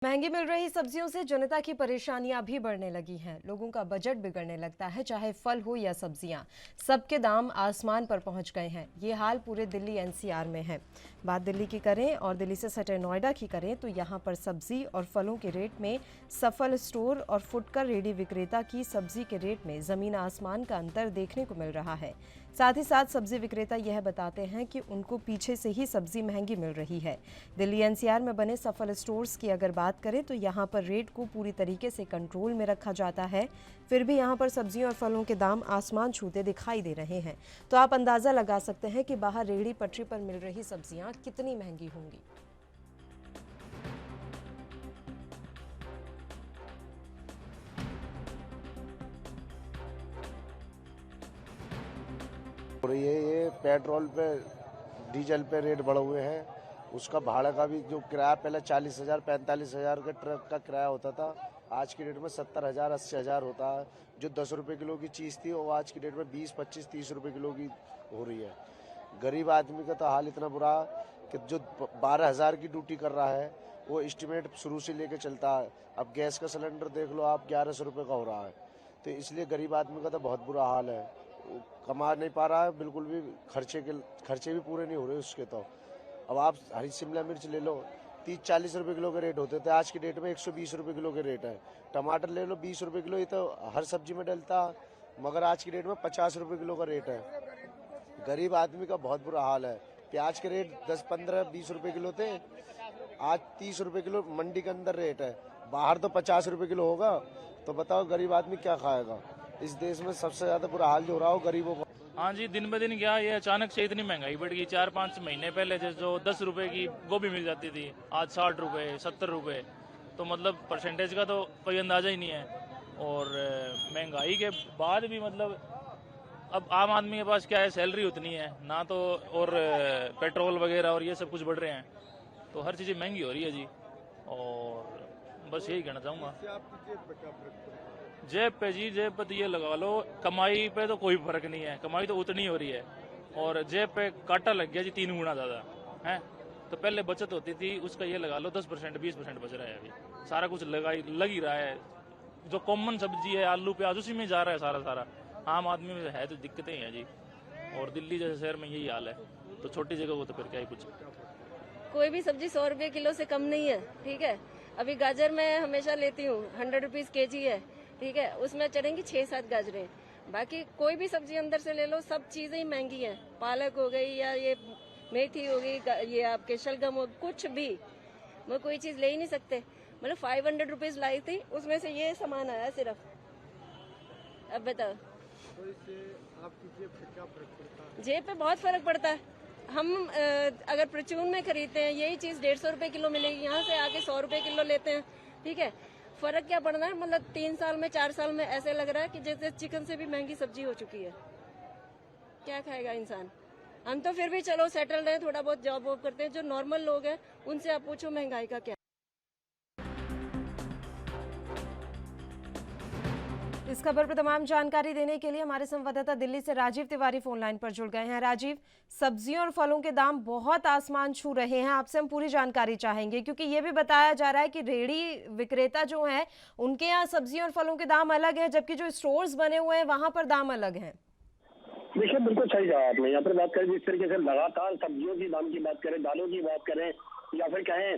महंगी मिल रही सब्जियों से जनता की परेशानियां भी बढ़ने लगी हैं। लोगों का बजट बिगड़ने लगता है, चाहे फल हो या सब्जियां। सबके दाम आसमान पर पहुंच गए हैं। ये हाल पूरे दिल्ली एनसीआर में है। बात दिल्ली की करें और दिल्ली से सटे नोएडा की करें तो यहां पर सब्जी और फलों के रेट में सफल स्टोर और फुटकर रेडी विक्रेता की सब्जी के रेट में जमीन आसमान का अंतर देखने को मिल रहा है। साथ ही साथ सब्जी विक्रेता यह बताते हैं कि उनको पीछे से ही सब्जी महंगी मिल रही है। दिल्ली एनसीआर में बने सफल स्टोर्स की अगर बात करें तो यहाँ पर रेट को पूरी तरीके से कंट्रोल में रखा जाता है, फिर भी यहाँ पर सब्जियों और फलों के दाम आसमान छूते दिखाई दे रहे हैं। तो आप अंदाजा लगा सकते हैं कि बाहर रेहड़ी पटरी पर मिल रही सब्जियां कितनी महंगी होंगी। हो रही है। ये पेट्रोल पे डीजल पे रेट बढ़े हुए हैं। उसका भाड़ा का भी जो किराया पहले 40,000 45,000 का ट्रक का किराया होता था, आज की डेट में 70,000 80,000 होता है। जो 10 रुपये किलो की चीज़ थी वो आज की डेट में 20 25 30 रुपये किलो की हो रही है। गरीब आदमी का तो हाल इतना बुरा कि जो 12,000 की ड्यूटी कर रहा है वो एस्टिमेट शुरू से लेके चलता है। अब गैस का सिलेंडर देख लो आप, 1100 रुपये का हो रहा है। तो इसलिए गरीब आदमी का तो बहुत बुरा हाल है। वो कमा नहीं पा रहा है बिल्कुल भी, खर्चे भी पूरे नहीं हो रहे उसके। तो अब आप हरी शिमला मिर्च ले लो, 30-40 रुपये किलो के रेट होते थे, आज की डेट में 120 रुपये किलो के रेट है। टमाटर ले लो 20 रुपये किलो, ये तो हर सब्जी में डलता, मगर आज की डेट में 50 रुपये किलो का रेट है। गरीब आदमी का बहुत बुरा हाल है। प्याज के रेट 10 15 20 रुपये किलो थे, आज 30 रुपये किलो मंडी के अंदर रेट है। बाहर तो 50 रुपये किलो होगा। तो बताओ गरीब आदमी क्या खाएगा। इस देश में सबसे ज्यादा बुरा हाल जो हो रहा हो गरीबों को। हाँ जी, दिन ब दिन क्या ये अचानक से इतनी महंगाई बढ़ गई। 4-5 महीने पहले जो 10 रुपए की गोभी मिल जाती थी, आज 60 रुपए 70 रुपए। तो मतलब परसेंटेज का तो कोई अंदाजा ही नहीं है। और महंगाई के बाद भी मतलब अब आम आदमी के पास क्या है, सैलरी उतनी है ना, तो और पेट्रोल वगैरह और ये सब कुछ बढ़ रहे हैं, तो हर चीज़ें महंगी हो रही है जी। और बस यही कहना चाहूँगा। जेब पे जी, जेब पे तो ये लगा लो, कमाई पे तो कोई फर्क नहीं है, कमाई तो उतनी हो रही है। और जेब पे काटा लग गया जी 3 गुना ज़्यादा है। तो पहले बचत होती थी, उसका ये लगा लो 10% 20% बच रहा है। अभी सारा कुछ लग ही रहा है। जो कॉमन सब्जी है आलू प्याज, उसी में जा रहा है सारा। आम आदमी में है तो दिक्कतें हैं जी। और दिल्ली जैसे शहर में यही हाल है, तो छोटी जगह को तो फिर क्या ही कुछ। कोई भी सब्जी 100 रुपये किलो से कम नहीं है, ठीक है। अभी गाजर मैं हमेशा लेती हूँ, 100 रुपीज केजी है, ठीक है। उसमें चढ़ेंगी 6-7 गाजरें। बाकी कोई भी सब्जी अंदर से ले लो, सब चीजें ही महंगी हैं। पालक हो गई या ये मेथी हो गई, ये आपके शलगम हो, कुछ भी मैं कोई चीज ले ही नहीं सकते। मतलब 500 रुपीज लाई थी, उसमें से ये सामान आया सिर्फ। अब बताओ, तो इससे आपकी जेब पे क्या फर्क पड़ता है? जेब पे बहुत फर्क पड़ता है। हम अगर परचून में खरीदते हैं यही चीज 150 रुपए किलो मिलेगी, यहाँ से आके 100 रुपए किलो लेते हैं, ठीक है। फर्क क्या पड़ना है, मतलब 3 साल में 4 साल में ऐसे लग रहा है कि जैसे चिकन से भी महंगी सब्जी हो चुकी है। क्या खाएगा इंसान। हम तो फिर भी चलो सेटल्ड हैं, थोड़ा बहुत जॉब वॉब करते हैं। जो नॉर्मल लोग हैं उनसे आप पूछो महंगाई का क्या। इस खबर पर तमाम जानकारी देने के लिए हमारे संवाददाता दिल्ली से राजीव तिवारी फोन लाइन पर जुड़ गए हैं। राजीव, सब्जियों और फलों के दाम बहुत आसमान छू रहे हैं, आपसे हम पूरी जानकारी चाहेंगे, क्योंकि ये भी बताया जा रहा है कि रेहड़ी विक्रेता जो है उनके यहाँ सब्जियों और फलों के दाम अलग है, जबकि जो स्टोर्स बने हुए हैं वहां पर दाम अलग है। देखिए, बिल्कुल सही कहा आपने। यहाँ पर बात करें जिस तरीके से लगातार सब्जियों की दाम की बात करें, दालों की बात करें, या फिर कहें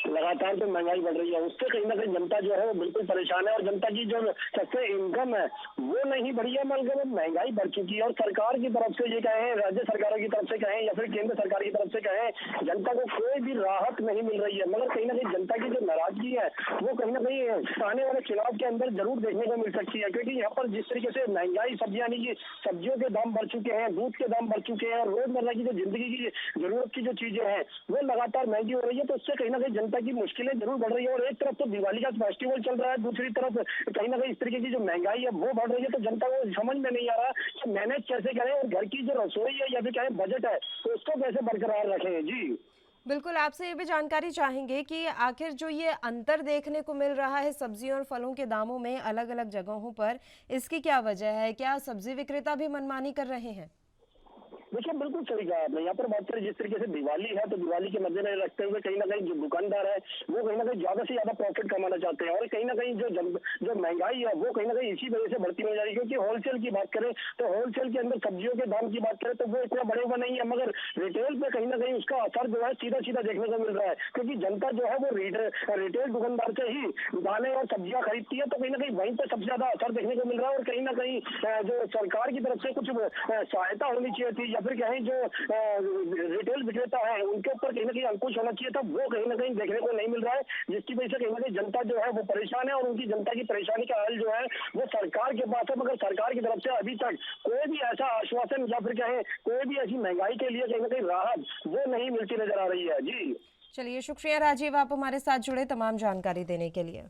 लगातार तो महंगाई बढ़ रही है, उससे कहीं ना कहीं जनता जो है वो बिल्कुल परेशान है। और जनता की जो सबसे इनकम है वो नहीं बढ़ी है, बल्कि महंगाई बढ़ चुकी है। और सरकार की तरफ से ये कहें, राज्य सरकारों की तरफ से कहें या फिर केंद्र सरकार की तरफ से कहें, जनता को कोई भी राहत नहीं मिल रही है। मगर कहीं ना कहीं जनता की जो नाराजगी है वो कहीं ना कहीं आने वाले चुनाव के अंदर जरूर देखने को मिल सकती है। क्योंकि यहाँ पर जिस तरीके से महंगाई यानी कि सब्जियों के दाम बढ़ चुके हैं, दूध के दाम बढ़ चुके हैं, और रोजमर्रा की जो जिंदगी की जरूरत की जो चीजें हैं वो लगातार महंगी हो रही है। तो उससे कहीं ना कहीं जनता की मुश्किलें जरूर बढ़ रही है। और एक तरफ तो दिवाली का फेस्टिवल चल रहा है, दूसरी तरफ कहीं ना कहीं इस तरीके की जो महंगाई है वो बढ़ रही है। तो जनता को समझ में नहीं आ रहा कि मैनेज कैसे करें, और घर की जो रसोई है या फिर कहें बजट है तो उसको कैसे बरकरार रखें। जी बिल्कुल, आपसे ये भी जानकारी चाहेंगे कि आखिर जो ये अंतर देखने को मिल रहा है सब्जियों और फलों के दामों में अलग अलग जगहों पर, इसकी क्या वजह है? क्या सब्जी विक्रेता भी मनमानी कर रहे हैं? देखिए, बिल्कुल सही कहा आपने। यहाँ पर बात करें जिस तरीके से दिवाली है, तो दिवाली के मद्देनजर रखते हुए कहीं ना कहीं जो दुकानदार है वो कहीं ना कहीं ज्यादा से ज्यादा प्रॉफिट कमाना चाहते हैं, और कहीं ना कहीं जो महंगाई है वो कहीं ना कहीं इसी वजह से बढ़ती नहीं जा रही। क्योंकि होलसेल की बात करें तो होलसेल के अंदर सब्जियों के दाम की बात करें तो वो इतना बढ़े हुआ नहीं है, मगर रिटेल पे कहीं ना कहीं उसका असर जो है सीधा सीधा देखने को मिल रहा है। क्योंकि जनता जो है वो रिटेल दुकानदार से ही दालें और सब्जियां खरीदती है, तो कहीं ना कहीं वहीं पे सबसे ज्यादा असर देखने को मिल रहा है। और कहीं ना कहीं जो सरकार की तरफ से कुछ सहायता होनी चाहिए थी, या फिर कहें जो रिटेल विक्रेता है उनके ऊपर कहीं ना कहीं अंकुश होना चाहिए था, वो कहीं ना कहीं देखने को नहीं मिल रहा है, जिसकी वजह से कहीं ना कहीं जनता जो है वो परेशान है। और उनकी जनता की परेशानी का हल जो है वो सरकार के पास है, मगर सरकार की तरफ से अभी तक कोई भी ऐसा आश्वासन या फिर कहें कोई भी ऐसी महंगाई के लिए कहीं ना कहीं राहत वो नहीं मिलती नजर आ रही है। जी चलिए, शुक्रिया राजीव, आप हमारे साथ जुड़े तमाम जानकारी देने के लिए।